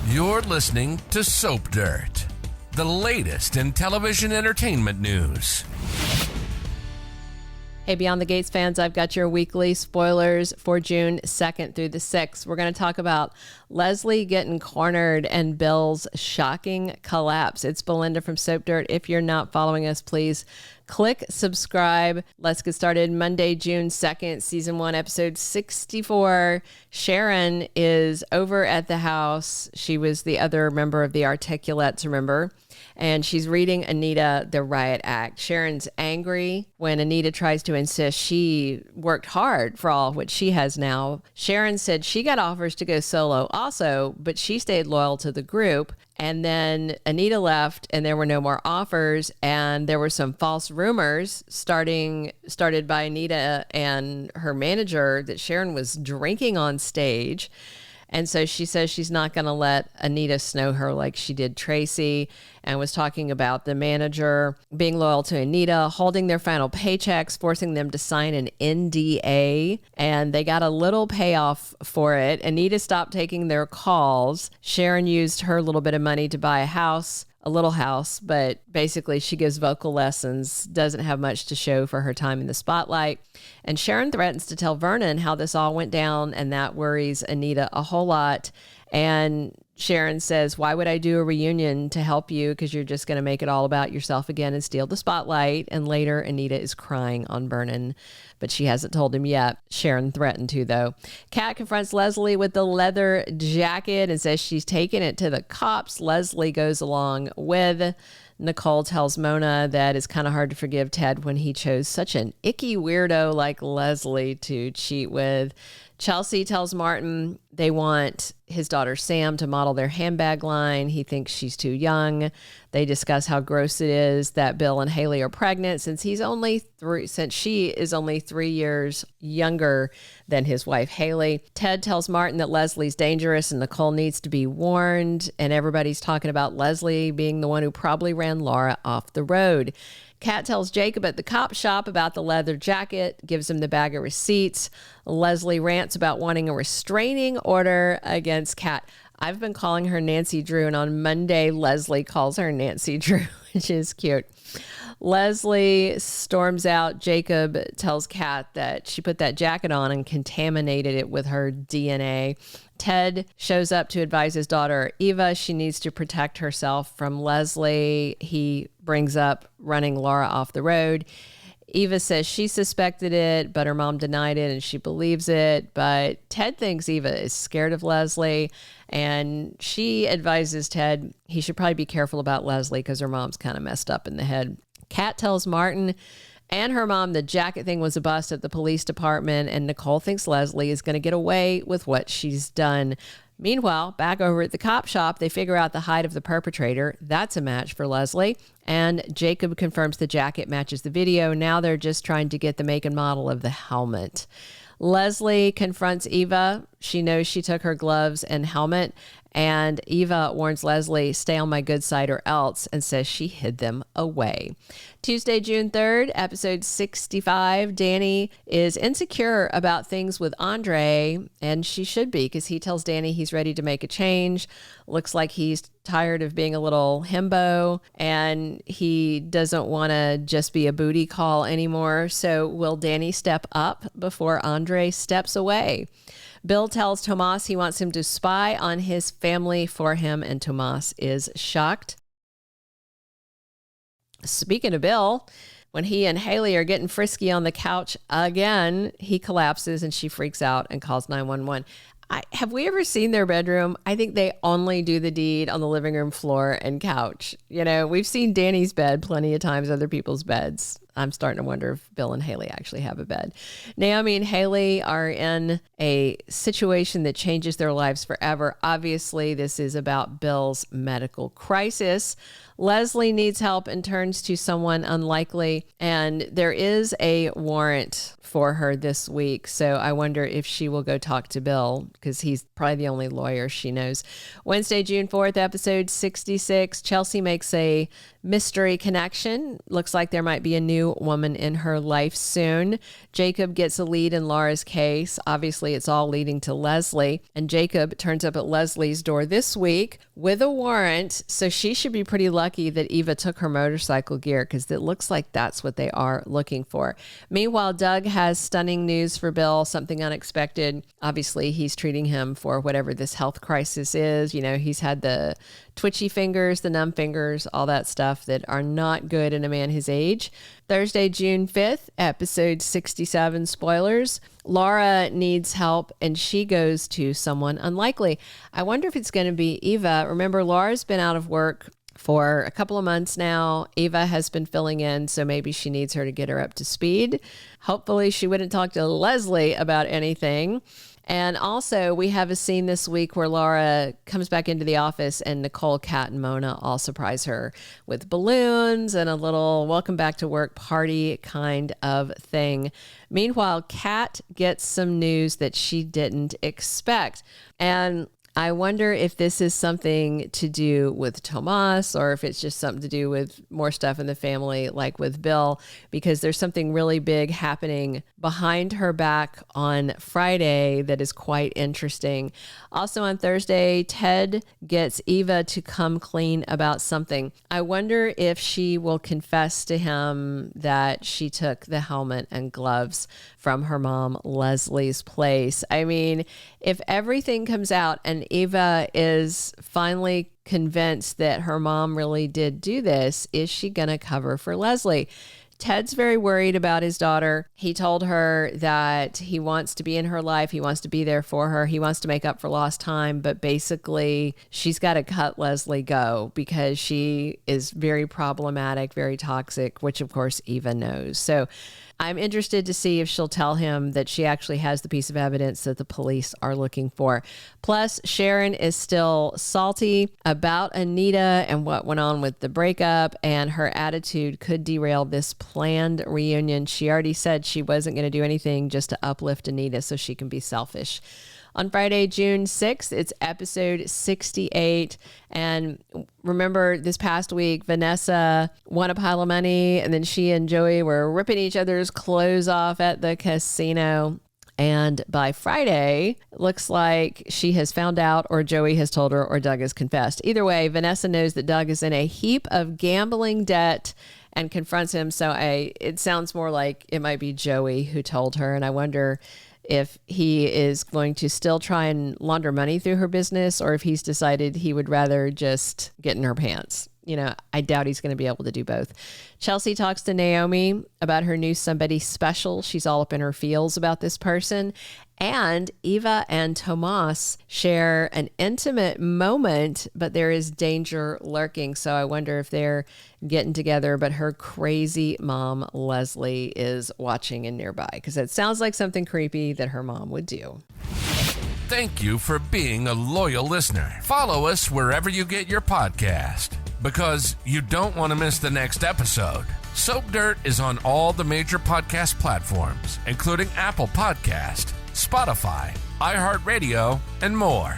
You're listening to Soap Dirt, the latest in television entertainment news. Hey, Beyond the Gates fans, I've got your weekly spoilers for June 2nd through the 6th. We're going to talk about Leslie getting cornered and Bill's shocking collapse. It's Belinda from Soap Dirt. If you're not following us, please click subscribe. Let's get started. Monday, June 2nd, season 1, episode 64. Sharon is over at the house. She was the other member of the Articulates, remember? And she's reading Anita the Riot Act. Sharon's angry when Anita tries to insist she worked hard for all what she has now. Sharon said she got offers to go solo also, but she stayed loyal to the group. And then Anita left and there were no more offers. And there were some false rumors started by Anita and her manager that Sharon was drinking on stage. And so she says she's not going to let Anita snow her like she did Tracy, and was talking about the manager being loyal to Anita, holding their final paychecks, forcing them to sign an NDA, and they got a little payoff for it. Anita stopped taking their calls. Sharon used her little bit of money to buy a little house, but basically she gives vocal lessons, doesn't have much to show for her time in the spotlight. And Sharon threatens to tell Vernon how this all went down, and that worries Anita a whole lot. And Sharon says, why would I do a reunion to help you? Because you're just going to make it all about yourself again and steal the spotlight. And later, Anita is crying on Vernon, but she hasn't told him yet. Sharon threatened to, though. Kat confronts Leslie with the leather jacket and says she's taking it to the cops. Leslie goes along with. Nicole tells Mona that it's kind of hard to forgive Ted when he chose such an icky weirdo like Leslie to cheat with. Chelsea tells Martin they want his daughter Sam to model their handbag line. He thinks she's too young. They discuss how gross it is that Bill and Haley are pregnant since she is only 3 years younger than his wife Haley. Ted tells Martin that Leslie's dangerous and Nicole needs to be warned. And everybody's talking about Leslie being the one who probably ran Laura off the road. Kat tells Jacob at the cop shop about the leather jacket, gives him the bag of receipts. Leslie rants about wanting a restraining order against Kat. I've been calling her Nancy Drew, and on Monday, Leslie calls her Nancy Drew, which is cute. Leslie storms out. Jacob tells Kat that she put that jacket on and contaminated it with her DNA. Ted shows up to advise his daughter, Eva, she needs to protect herself from Leslie. He brings up running Laura off the road. Eva says she suspected it, but her mom denied it and she believes it. But Ted thinks Eva is scared of Leslie, and she advises Ted he should probably be careful about Leslie because her mom's kind of messed up in the head. Kat tells Martin and her mom the jacket thing was a bust at the police department, and Nicole thinks Leslie is going to get away with what she's done. Meanwhile, back over at the cop shop, they figure out the height of the perpetrator. That's a match for Leslie. And Jacob confirms the jacket matches the video. Now they're just trying to get the make and model of the helmet. Leslie confronts Eva. She knows she took her gloves and helmet. And Eva warns Leslie, stay on my good side or else, and says she hid them away. Tuesday, June 3rd, episode 65. Dani is insecure about things with Andre, and she should be, because he tells Dani he's ready to make a change. Looks like he's tired of being a little himbo, and he doesn't want to just be a booty call anymore. So will Dani step up before Andre steps away? Bill tells Tomas he wants him to spy on his family for him, and Tomas is shocked. Speaking of Bill, when he and Haley are getting frisky on the couch again, he collapses and she freaks out and calls 911. Have we ever seen their bedroom? I think they only do the deed on the living room floor and couch. You know, we've seen Dani's bed plenty of times, other people's beds. I'm starting to wonder if Bill and Haley actually have a bed. Naomi and Haley are in a situation that changes their lives forever. Obviously, this is about Bill's medical crisis. Leslie needs help and turns to someone unlikely, and there is a warrant for her this week. So I wonder if she will go talk to Bill, because he's probably the only lawyer she knows. Wednesday, June 4th, episode 66. Chelsea makes a mystery connection. Looks like there might be a new new woman in her life soon. Jacob gets a lead in Laura's case. Obviously, it's all leading to Leslie. And Jacob turns up at Leslie's door this week with a warrant. So she should be pretty lucky that Eva took her motorcycle gear, because it looks like that's what they are looking for. Meanwhile, Doug has stunning news for Bill, something unexpected. Obviously, he's treating him for whatever this health crisis is. You know, he's had the twitchy fingers, the numb fingers, all that stuff that are not good in a man his age. Thursday, June 5th, episode 67, spoilers. Laura needs help and she goes to someone unlikely. I wonder if it's going to be Eva. Remember, Laura's been out of work for a couple of months now. Eva has been filling in, so maybe she needs her to get her up to speed. Hopefully she wouldn't talk to Leslie about anything. And also, we have a scene this week where Laura comes back into the office and Nicole, Kat, and Mona all surprise her with balloons and a little welcome back to work party kind of thing. Meanwhile, Kat gets some news that she didn't expect. And I wonder if this is something to do with Tomas or if it's just something to do with more stuff in the family, like with Bill, because there's something really big happening behind her back on Friday that is quite interesting. Also on Thursday, Ted gets Eva to come clean about something. I wonder if she will confess to him that she took the helmet and gloves from her mom, Leslie's place. I mean, if everything comes out and Eva is finally convinced that her mom really did do this, is she going to cover for Leslie? Ted's very worried about his daughter. He told her that he wants to be in her life. He wants to be there for her. He wants to make up for lost time. But basically, she's got to cut Leslie go because she is very problematic, very toxic, which of course Eva knows. So I'm interested to see if she'll tell him that she actually has the piece of evidence that the police are looking for. Plus, Sharon is still salty about Anita and what went on with the breakup, and her attitude could derail this planned reunion. She already said she wasn't going to do anything just to uplift Anita so she can be selfish. On Friday, June 6th, it's episode 68. And remember this past week, Vanessa won a pile of money and then she and Joey were ripping each other's clothes off at the casino. And by Friday, it looks like she has found out, or Joey has told her, or Doug has confessed. Either way, Vanessa knows that Doug is in a heap of gambling debt and confronts him. So it sounds more like it might be Joey who told her. And I wonder if he is going to still try and launder money through her business, or if he's decided he would rather just get in her pants. You know, I doubt he's going to be able to do both. Chelsea talks to Naomi about her new Somebody Special. She's all up in her feels about this person. And Eva and Tomas share an intimate moment, but there is danger lurking. So I wonder if they're getting together, but her crazy mom, Leslie, is watching and nearby, because it sounds like something creepy that her mom would do. Thank you for being a loyal listener. Follow us wherever you get your podcast, because you don't want to miss the next episode. Soap Dirt is on all the major podcast platforms, including Apple Podcast, Spotify, iHeartRadio, and more.